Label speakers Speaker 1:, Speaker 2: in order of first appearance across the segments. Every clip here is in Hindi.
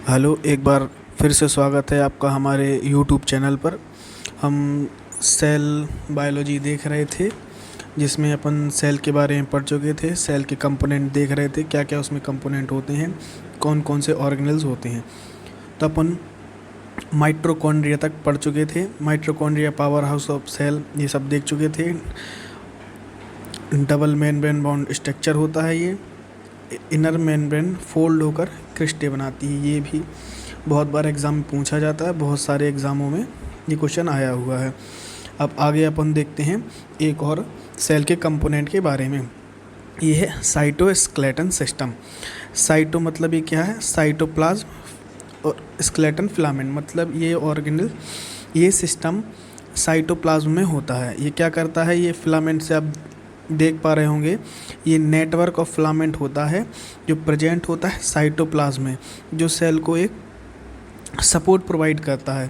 Speaker 1: हेलो, एक बार फिर से स्वागत है आपका हमारे यूट्यूब चैनल पर। हम सेल बायोलॉजी देख रहे थे, जिसमें अपन सेल के बारे में पढ़ चुके थे। सेल के कंपोनेंट देख रहे थे, क्या क्या उसमें कंपोनेंट होते हैं, कौन कौन से ऑर्गेनेल्स होते हैं। तो अपन माइटोकॉन्ड्रिया तक पढ़ चुके थे। Mitochondria, power house of cell, ये सब देख चुके थे। डबल मेम्ब्रेन बाउंड स्ट्रक्चर होता है ये। इनर मेम्ब्रेन फोल्ड होकर क्रिस्टे बनाती है। ये भी बहुत बार एग्ज़ाम में पूछा जाता है, बहुत सारे एग्ज़ामों में ये क्वेश्चन आया हुआ है। अब आगे अपन देखते हैं एक और सेल के कंपोनेंट के बारे में। ये है साइटोस्केलेटन सिस्टम। साइटो मतलब ये क्या है, साइटोप्लाज्म, और स्केलेटन फिलामेंट मतलब ये ऑर्गेनल, ये सिस्टम साइटोप्लाज्म में होता है। ये क्या करता है, ये फिलामेंट से आप देख पा रहे होंगे, ये नेटवर्क ऑफ फिलामेंट होता है जो प्रेजेंट होता है साइटोप्लाज्म में, जो सेल को एक सपोर्ट प्रोवाइड करता है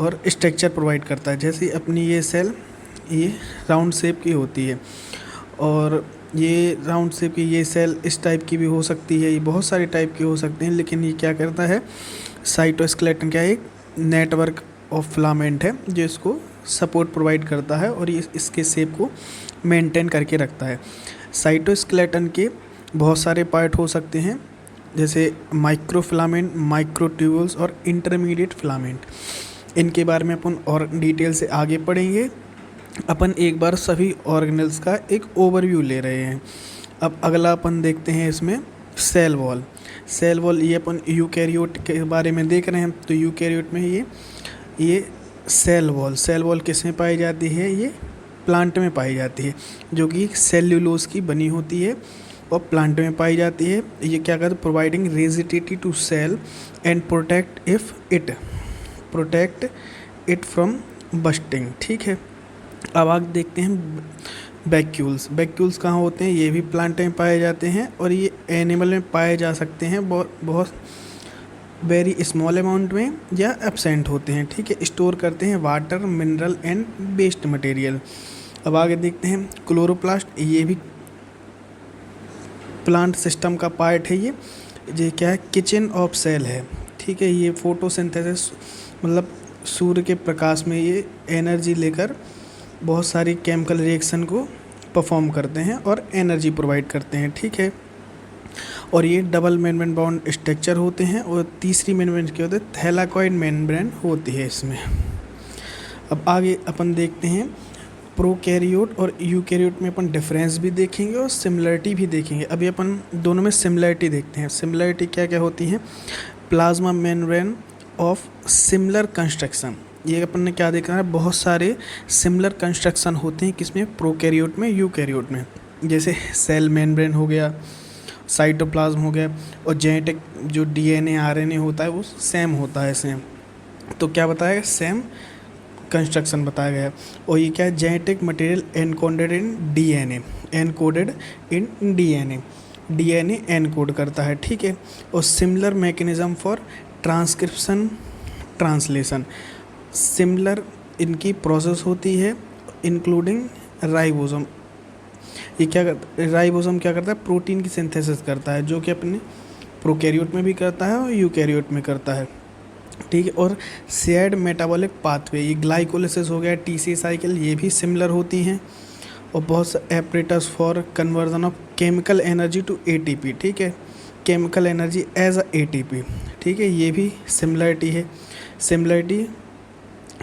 Speaker 1: और स्ट्रक्चर प्रोवाइड करता है। जैसे अपनी ये सेल, ये राउंड शेप की होती है, और ये राउंड शेप की ये सेल इस टाइप की भी हो सकती है, ये बहुत सारे टाइप की हो सकते हैं। लेकिन ये क्या करता है, साइटोस्केलेटन क्या है, एक नेटवर्क ऑफ फिलामेंट है जो इसको सपोर्ट प्रोवाइड करता है और ये इसके शेप को मेंटेन करके रखता है। साइटोस्केलेटन के बहुत सारे पार्ट हो सकते हैं, जैसे माइक्रोफिलामेंट, माइक्रोट्यूब्यूल्स और इंटरमीडिएट फिलामेंट। इनके बारे में अपन और डिटेल से आगे पढ़ेंगे। अपन एक बार सभी ऑर्गेनेल्स का एक ओवरव्यू ले रहे हैं। अब अगला अपन देखते हैं इसमें सेल वॉल। सेल वॉल ये अपन यूकैरियोट के बारे में देख रहे हैं, तो यूकैरियोट में ये सेल वॉल किस में पाई जाती है, ये प्लांट में पाई जाती है, जो कि सेल्यूलोज की बनी होती है और प्लांट में पाई जाती है। ये क्या करता है, providing rigidity to cell and protect it from bursting. ठीक है, अब आगे देखते हैं वैक्यूल्स कहाँ होते हैं। ये भी प्लांट में पाए जाते हैं और ये एनिमल में पाए जा सकते हैं, बहुत वेरी स्मॉल अमाउंट में या एब्सेंट होते हैं। ठीक है, स्टोर करते हैं water, mineral and waste material. अब आगे देखते हैं क्लोरोप्लास्ट। ये भी प्लांट सिस्टम का पार्ट है। ये क्या है, किचन ऑफ सेल है। ठीक है, ये फोटोसिंथेसिस मतलब सूर्य के प्रकाश में ये एनर्जी लेकर बहुत सारी केमिकल रिएक्शन को परफॉर्म करते हैं और एनर्जी प्रोवाइड करते हैं। ठीक है, और ये डबल मेम्ब्रेन बाउंड स्ट्रक्चर होते हैं, और तीसरी मेम्ब्रेन क्या होती है, थैलाकॉइड मेम्ब्रेन होती है इसमें। अब आगे अपन देखते हैं प्रोकैरियोट और यूकैरियोट में अपन डिफरेंस भी देखेंगे और सिमिलरिटी भी देखेंगे। अभी अपन दोनों में सिमिलरिटी देखते हैं। सिमिलरिटी क्या क्या होती है, plasma membrane of similar construction. ये अपन ने क्या देखना है, बहुत सारे सिमिलर कंस्ट्रक्शन होते हैं, किसमें, प्रोकैरियोट में, यूकैरियोट में। जैसे सेल मेम्ब्रेन हो गया, साइटोप्लाज्म हो गया, और जेनेटिक जो डीएनए आरएनए होता है वो सेम होता है, सेम। तो क्या बताया, सेम कंस्ट्रक्शन बताया गया है। और ये क्या है, genetic material encoded in DNA encode करता है। ठीक है, और similar mechanism for transcription translation, similar इनकी प्रोसेस होती है, इंक्लूडिंग राइबोसोम। ये क्या करता है, राइबोसोम क्या करता है, प्रोटीन की सिंथेसिस करता है, जो कि अपने प्रोकैरियोट में भी करता है और यूकैरियोट में करता है। ठीक है, और शेयर्ड मेटाबॉलिक पाथवे, ये ग्लाइकोलिसिस हो गया, टीसी साइकिल, ये भी सिमिलर होती हैं। और बहुत से apparatus for conversion of chemical energy to ATP. ठीक है, chemical energy as a ATP. ठीक है, ये भी सिमिलरिटी है।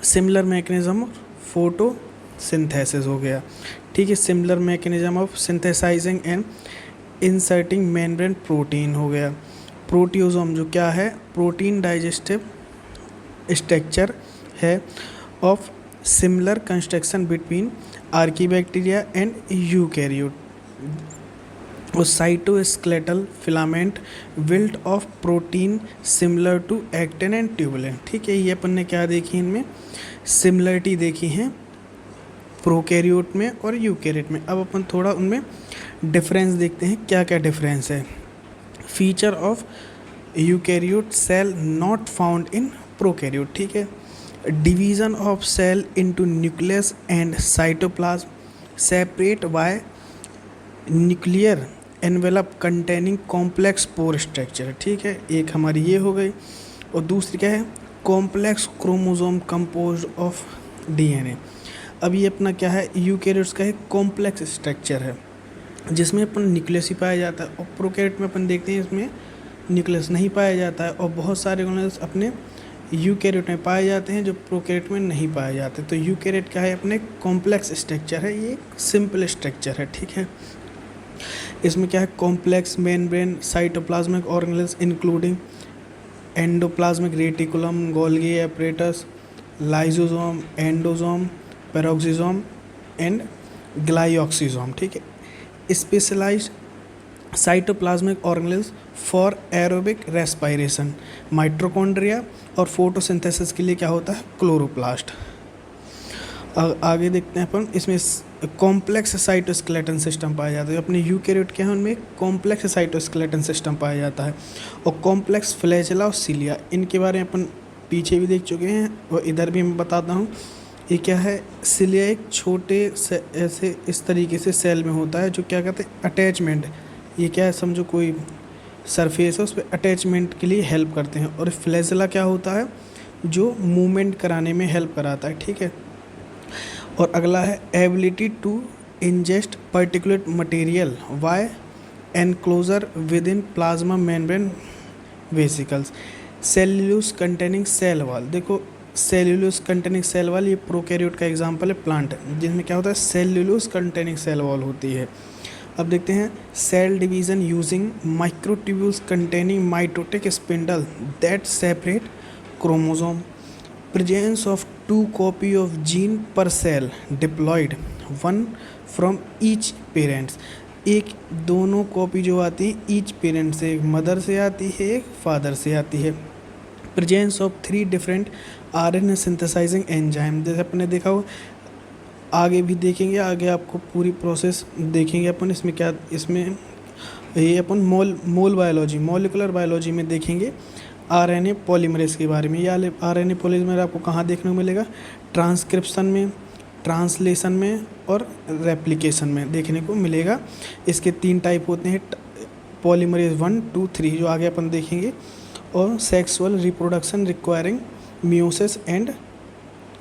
Speaker 1: सिमिलर मैकेनिज्म ऑफ फोटोसिंथेसिस हो गया। ठीक है, similar mechanism of synthesizing and inserting membrane protein हो गया। प्रोटियोसोम जो क्या है, प्रोटीन डाइजेस्टिव स्ट्रक्चर है of similar construction between archaebacteria and eukaryote. और cytoskeletal filament built of protein similar to actin and tubulin. ठीक है, ये अपन ने क्या देखी, इनमें सिमिलरिटी देखी है प्रोकैरियोट में और यूकैरियोट में। अब अपन थोड़ा उनमें डिफरेंस देखते हैं, क्या क्या डिफरेंस है। Feature of eukaryote cell not found in prokaryote. ठीक है, division of cell into nucleus and cytoplasm separate by nuclear envelope containing complex pore structure, ठीक है, एक हमारी ये हो गई। और दूसरी क्या है, complex chromosome compose of DNA. अब ये अपना क्या है, यूकैरियोट्स का एक कॉम्प्लेक्स स्ट्रक्चर है जिसमें अपन न्यूक्लियस ही पाया जाता है, और प्रोकैरियोट में अपन देखते हैं इसमें न्यूक्लियस नहीं पाया जाता है, और बहुत सारे ऑर्गेनेल्स अपने यूकैरियोट में पाए जाते हैं जो प्रोकैरियोट में नहीं पाए जाते। तो यूकैरियोट क्या है, अपने कॉम्प्लेक्स स्ट्रक्चर है, ये सिंपल स्ट्रक्चर है, ठीक है। इसमें क्या है, complex membrane cytoplasmic organelles including endoplasmic reticulum, Golgi apparatus, lysosome, endosome, peroxisome and glyoxysome, ठीक है। Specialised cytoplasmic organelles for aerobic respiration, mitochondria और फोटोसिंथेसिस के लिए क्या होता है, क्लोरोप्लास्ट। आगे देखते हैं अपन, इसमें कॉम्प्लेक्स साइटोस्केलेटन सिस्टम पाया जाता है। अपने यूकैरियोट के हैं उनमें कॉम्प्लेक्स साइटोस्केलेटन सिस्टम पाया जाता है, और कॉम्प्लेक्स फ्लैजेला और सीलिया, इनके बारे में अपन पीछे भी देख चुके हैं और इधर भी मैं बताता हूँ। ये क्या है, सीलिया एक छोटे से ऐसे इस तरीके से सेल में होता है जो क्या कहते हैं, अटैचमेंट। ये क्या है, समझो कोई सरफेस है, उस पर अटैचमेंट के लिए हेल्प करते हैं। और फ्लैजेला क्या होता है, जो मूवमेंट कराने में हेल्प कराता है, ठीक है। और अगला है ability to ingest particular material by enclosure within plasma membrane vesicles, cellulose containing cell wall. देखो सेल्यूलोज कंटेनिंग सेल वॉल ये प्रोकैरियोट का एग्जांपल है, प्लांट जिसमें क्या होता है, सेल्यूलोज कंटेनिंग सेल वॉल होती है। अब देखते हैं cell division using microtubules containing mitotic spindle that separate chromosome, presence of 2 copy of gene per cell diploid, one from each parents। एक दोनों कॉपी जो आती है ईच पेरेंट से, एक मदर से आती है एक फादर से आती है। Presence of 3 different RNA synthesising enzyme, जैसे अपने देखा हो, आगे भी देखेंगे, आगे आपको पूरी प्रोसेस देखेंगे अपन। इसमें क्या, इसमें ये अपन मोल बायोलॉजी, मॉलिकुलर बायोलॉजी में देखेंगे आरएनए पॉलीमरेज के बारे में। या आरएनए पॉलीमरेज आपको कहाँ देखने को मिलेगा, ट्रांसक्रिप्शन में, ट्रांसलेशन में और रेप्लिकेशन में देखने को मिलेगा। इसके 3 टाइप होते हैं, पॉलीमरेज 1, 2, 3 जो आगे अपन देखेंगे, और sexual reproduction requiring meiosis and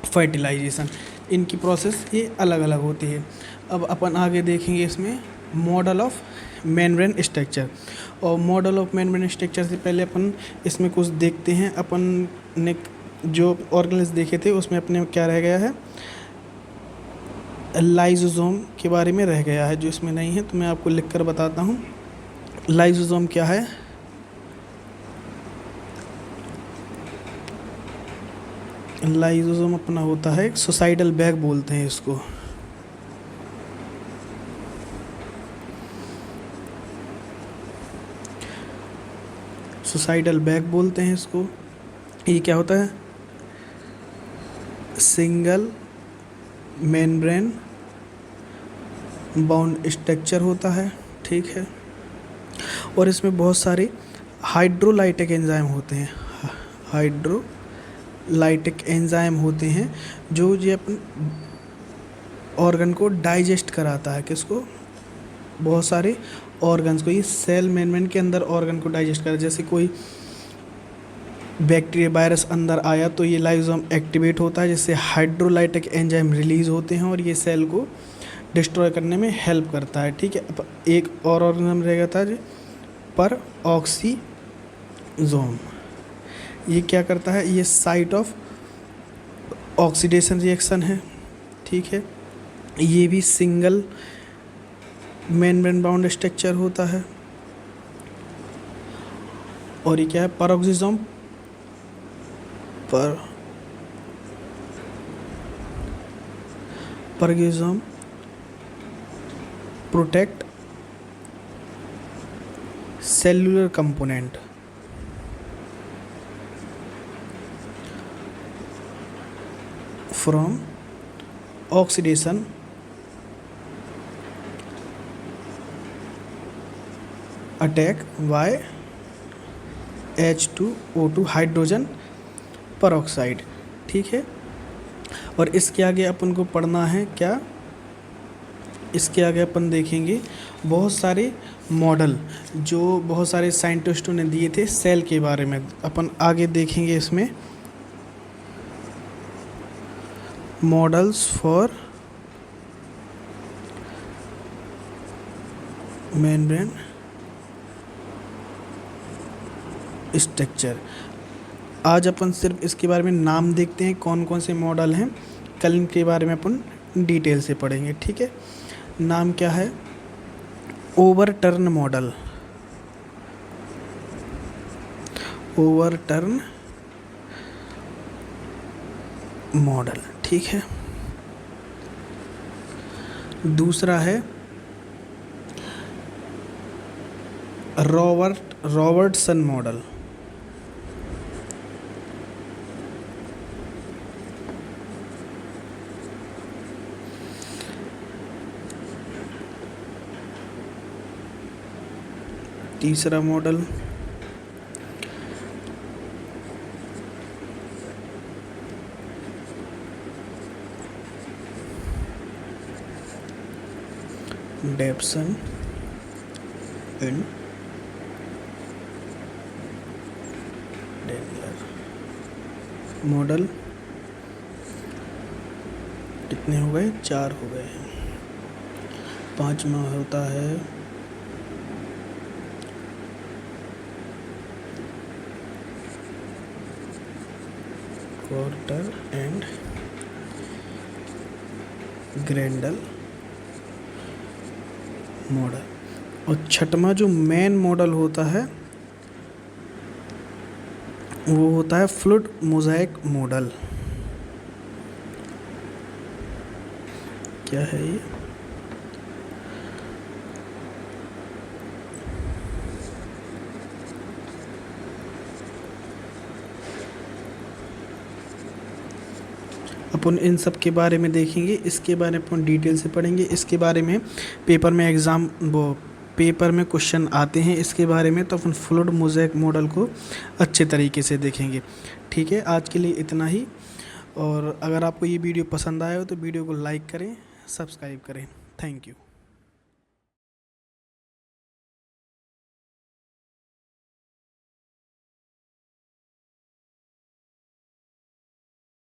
Speaker 1: fertilization, इनकी प्रोसेस ये अलग अलग होती है। अब अपन आगे देखेंगे इसमें मॉडल ऑफ मेम्ब्रेन स्ट्रक्चर, और मॉडल ऑफ मेम्ब्रेन स्ट्रक्चर से पहले अपन इसमें कुछ देखते हैं। अपन ने जो ऑर्गेनेल्स देखे थे उसमें अपने क्या रह गया है, लाइसोसोम के बारे में रह गया है, जो इसमें नहीं है तो मैं आपको लिखकर बताता हूँ। लाइसोसोम क्या है, लाइसोसोम अपना होता है सुसाइडल बैग बोलते हैं इसको। सुसाइडल बैग बोलते हैं इसको। ये क्या होता है, सिंगल मेम्ब्रेन बाउंड स्ट्रक्चर होता है, ठीक है। और इसमें बहुत सारे हाइड्रोलाइटिक एंजाइम होते हैं, हाइड्रोलाइटिक एंजाइम होते हैं जो ये अपन ऑर्गन को डाइजेस्ट कराता है। किसको, बहुत सारे ऑर्गन्स को। ये सेल मेम्ब्रेन के अंदर ऑर्गन को डाइजेस्ट करा, जैसे कोई बैक्टीरिया वायरस अंदर आया तो ये लाइसोसोम एक्टिवेट होता है, जिससे हाइड्रोलाइटिक एंजाइम रिलीज होते हैं और ये सेल को डिस्ट्रॉय करने में हेल्प करता है, ठीक है। अब एक और ऑर्गेनिज्म रहेगा था जी पर ऑक्सीजोम, ये क्या करता है, ये साइट ऑफ ऑक्सीडेशन रिएक्शन है, ठीक है। ये भी सिंगल मेम्ब्रेन बाउंड स्ट्रक्चर होता है। और ये क्या है, peroxisome, peroxisome protect cellular component from oxidation attack by H2O2 hydrogen peroxide, ठीक है। और इसके आगे अपन को पढ़ना है क्या, इसके आगे अपन देखेंगे बहुत सारे मॉडल जो बहुत सारे साइंटिस्टों ने दिए थे सेल के बारे में, अपन आगे देखेंगे इसमें। Models for membrane structure. आज अपन सिर्फ इसके बारे में नाम देखते हैं, कौन कौन से मॉडल हैं। कल इनके बारे में अपन डिटेल से पढ़ेंगे, ठीक है। नाम क्या है? ओवरटर्न मॉडल, ओवरटर्न मॉडल, ठीक है। दूसरा है रॉबर्टसन मॉडल, तीसरा मॉडल डेप्सन एंड डेनलर मॉडल। कितने हो गए? 4 हो गए हैं। 5वां होता है कॉर्टर एंड ग्रेंडल मॉडल। और छठवां जो मेन मॉडल होता है वो होता है फ्लूइड मोज़ेक मॉडल। क्या है ये? अपन इन सब के बारे में देखेंगे, इसके बारे में अपन डिटेल से पढ़ेंगे। इसके बारे में पेपर में पेपर में क्वेश्चन आते हैं इसके बारे में, तो अपन फ्लूइड मोज़ेक मॉडल को अच्छे तरीके से देखेंगे, ठीक है। आज के लिए इतना ही, और अगर आपको ये वीडियो पसंद आया हो तो वीडियो को लाइक करें, सब्सक्राइब करें। Thank you.